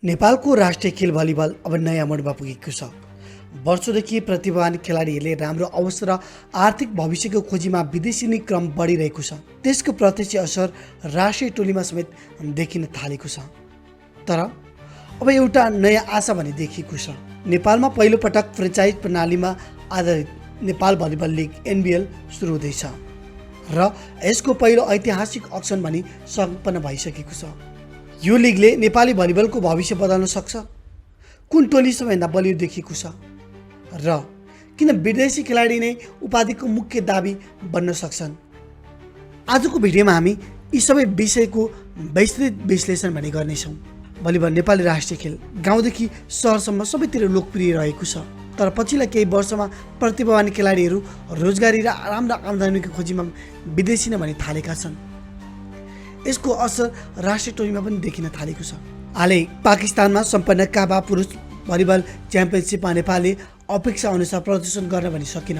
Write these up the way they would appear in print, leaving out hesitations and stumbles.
नेपालको राष्ट्रिय खेल भलिबल अब नयाँ मोडमा पुगेको छ। वर्षौंदेखि प्रतिभावान खेलाडीहरूले राम्रो अवसर र आर्थिक भविष्यको खोजीमा विदेशी क्रम बढिरहेको छ। त्यसको प्रत्यक्ष असर राष्ट्रिय टोलीमा समेत देखिन थालेको छ। तर अब एउटा नयाँ आशा भने देखिएको छ। नेपालमा पहिलो पटक फ्रेन्चाइज प्रणालीमा आधारित नेपाल भलिबल लिग NBL सुरु हुँदैछ र यसको पहिलो ऐतिहासिक अक्सन भनी सम्पन्न भइसकेको छ। यो लिगले नेपाली भलिबलको भविष्य बदल्न सक्छ। कुन टोली सबैभन्दा बलियो देखिएको छ र किन विदेशी खेलाडी नै उपाधिको मुख्य दाबी बन्न सक्छन्? आजको भिडियोमा हामी यी सबै विषयको विस्तृत विश्लेषण भने गर्नेछौँ। भलिबल नेपाली राष्ट्रिय खेल गाउँदेखि सहरसम्म सबैतिर लोकप्रिय रहेको छ। तर पछिल्ला केही वर्षमा प्रतिभावान खेलाडीहरू रोजगारी र राम्रो आम्दानीको खोजीमा विदेशी नै भने थालेका छन्। यसको असर राष्ट्रिय टोलीमा पनि देखिन थालेको छ। हालै पाकिस्तानमा सम्पन्न काबा पुरुष भलिबल च्याम्पियनसिपमा नेपालले अपेक्षा अनुसार प्रदर्शन गर्न पनि सकेन।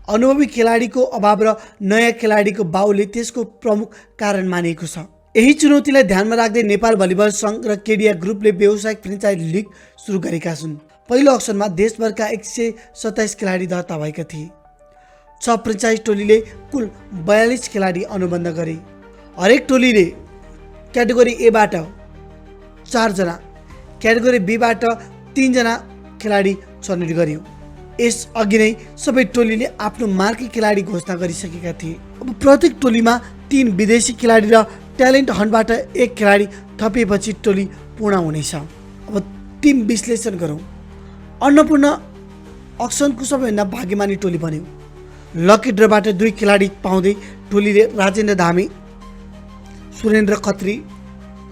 अनुभवी खेलाडीको अभाव र नयाँ खेलाडीको बाउले त्यसको प्रमुख कारण मानिएको छ। यही चुनौतीलाई ध्यानमा राख्दै नेपाल भलिबल सङ्घ र केडिया ग्रुपले व्यावसायिक फ्रेन्चाइज लिग सुरु गरेका छन्। पहिलो अक्सनमा देशभरका 127 खेलाडी दर्ता भएका थिए। 6 फ्रेन्चाइज टोलीले कुल 42 खेलाडी अनुबन्ध गरे। हरेक टोलीले क्याटेगोरी एबाट 4 जना, क्याटेगोरी बीबाट 3 जना खेलाडी छनौट गर्यो। यस अघि नै सबै टोलीले आफ्नो मार्की खेलाडी घोषणा गरिसकेका थिए। अब प्रत्येक टोलीमा 3 विदेशी खेलाडी र ट्यालेन्ट हन्टबाट 1 खेलाडी थपिएपछि टोली पूर्ण हुनेछ। अब टिम विश्लेषण गरौँ। अन्नपूर्ण अक्सनको सबैभन्दा भाग्यमानी टोली बन्यो। लकी ड्रबाट 2 खेलाडी पाउँदै टोलीले राजेन्द्र धामी, सुरेन्द्र खत्री,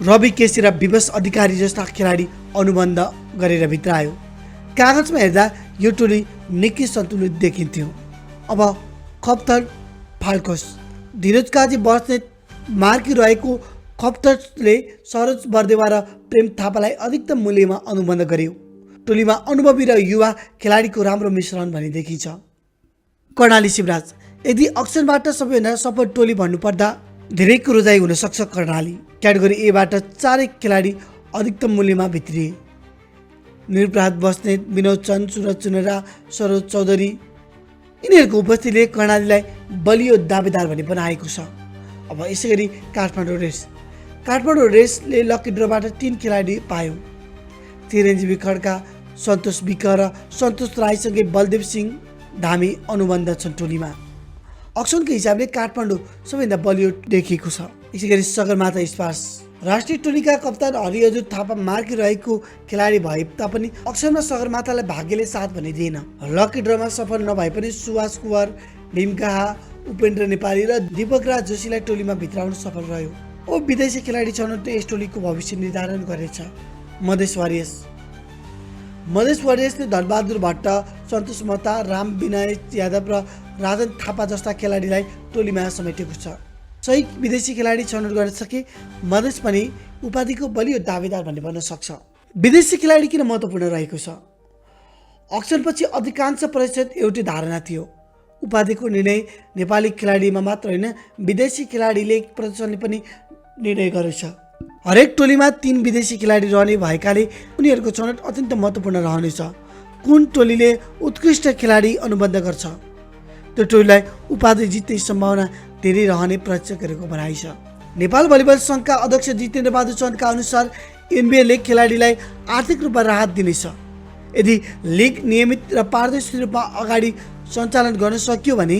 रवि केसी र विवश अधिकारी जस्ता खेलाडी अनुबन्ध गरेर भित्र आयो। कागजमा हेर्दा यो टोली निकै सन्तुलित देखिन्थ्यो। अब खप्तर फाल्कस, धीरज काजी बस्नेत मार्की रहेको खप्तरले सरोज बर्देवा र प्रेम थापालाई अधिकतम मूल्यमा अनुबन्ध गर्यो। टोलीमा अनुभवी र युवा खेलाडीको राम्रो मिश्रण भने देखिन्छ। कर्णाली शिवराज, यदि अक्सनबाट सबैभन्दा सफल टोली भन्नुपर्दा धेरैको रोजाइ हुन सक्छ कर्णाली। क्याटेगोरी एबाट 4 खेलाडी अधिकतम मूल्यमा भित्रिए। निरपराध बस्नेत, विनोद चन्द, सुरज चुनेरा, सरोज चौधरी यिनीहरूको उपस्थितिले कर्णालीलाई बलियो दावेदार भने बनाएको छ। अब यसै गरी काठमाडौँ रेसले लकी ड्रबाट 3 खेलाडी पायो। चिरञ्जीवी खड्का, सन्तोष विक र सन्तोष राईसँगै बलदेव सिंह धामी अनुबन्ध छन् टोलीमा। अक्सनको हिसाबले काठमाडौँ सबैभन्दा बलियो देखिएको छ। यसै गरी सगरमाथा स्पार्स, राष्ट्रिय टोलीका कप्तान हरिहजुर थापा मार्की रहेको खेलाडी भए तापनि अक्सनमा सगरमाथालाई भाग्यले साथ भने दिएन। लकी ड्रमा सफल नभए पनि सुवास कुवर, भीमकाहा, उपेन्द्र नेपाली र दीपक राज जोशीलाई टोलीमा भित्राउन सफल रह्यो। ओ विदेशी खेलाडी छनौटले यस टोलीको भविष्य निर्धारण गरेछ। मधेस वारियर्सले धनबहादुर भट्ट, सन्तोष महता, राम विनय यादव र राजन थापा जस्ता खेलाडीलाई टोलीमा समेटेको छ। सही विदेशी खेलाडी छनौट गर्न सके मधेस पनि उपाधिको बलियो दावेदार भन्ने बन्न सक्छ। विदेशी खेलाडी किन महत्त्वपूर्ण रहेको छ? अक्सनपछि अधिकांश प्रतिशत एउटै धारणा थियो। उपाधिको निर्णय नेपाली खेलाडीमा मात्र होइन, विदेशी खेलाडीले प्रदर्शनले पनि निर्णय गरेछ। हरेक टोलीमा 3 विदेशी खेलाडी रहने भएकाले उनीहरूको छनौट अत्यन्त महत्त्वपूर्ण रहनेछ। कुन टोलीले उत्कृष्ट खेलाडी अनुबन्ध गर्छ त्यो टोलीलाई उपाधि जित्ने सम्भावना धेरै रहने प्रेक्षकहरूको भनाइ छ। नेपाल भलिबल सङ्घका अध्यक्ष जितेन्द्र बहादुर चन्दका अनुसार NBLले खेलाडीलाई आर्थिक रूपमा राहत दिनेछ। यदि लिग नियमित र पारदर्शी रूपमा अगाडि सञ्चालन गर्न सकियो भने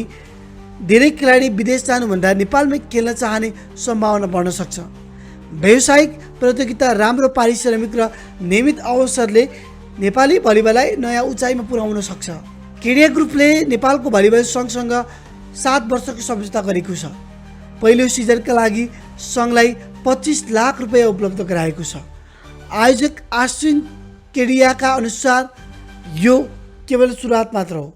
धेरै खेलाडी विदेश जानुभन्दा नेपालमै खेल्न चाहने सम्भावना बढ्न सक्छ। व्यावसायिक प्रतियोगिता, राम्रो पारिश्रमिक र नियमित अवसरले नेपाली भलिबललाई नयाँ उचाइमा पुर्याउन सक्छ। केडिया ग्रुपले नेपालको भलिबल सङ्घसँग 7 वर्षको सम्झौता गरेको छ। पहिलो सिजनका लागि सङ्घलाई 25 लाख रुपियाँ उपलब्ध गराएको छ। आयोजक आश्विन केडियाका अनुसार यो केवल सुरुवात मात्र हो।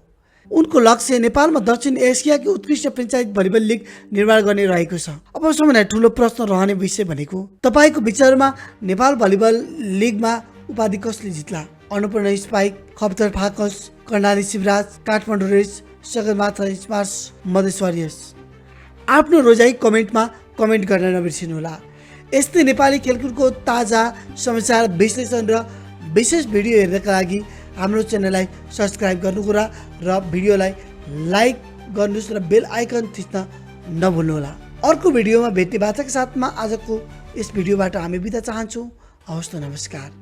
उनको लक्ष्य नेपालमा दक्षिण एसियाकी उत्कृष्ट फ्रेन्चाइज भलिबल लिग निर्माण गर्ने रहेको छ। अब सबैभन्दा ठुलो प्रश्न रहने विषय भनेको तपाईँको विचारमा नेपाल भलिबल लिगमा उपाधि कसले जित्ला? Annapurna spike, Khaptad falcons, Karnali Shivraj, Kathmandu race, Sagarmatha spurs, Madhesh warriors? आफ्नो रोजाइ कमेन्टमा कमेन्ट गर्न नबिर्सिनुहोला। यस्तै नेपाली खेलकुदको ताजा समाचार विश्लेषण र विशेष भिडियो हेर्नका लागि हाम्रो च्यानललाई सब्सक्राइब गर्नुहोला र भिडियोलाई लाइक गर्नुहोस् र बेल आइकन थिच्न नभुल्नुहोला। अर्को भिडियोमा भेट्ने बाचाका साथमा आजको यस भिडियोबाट हामी बिदा चाहन्छौँ। हवस् त, नमस्कार।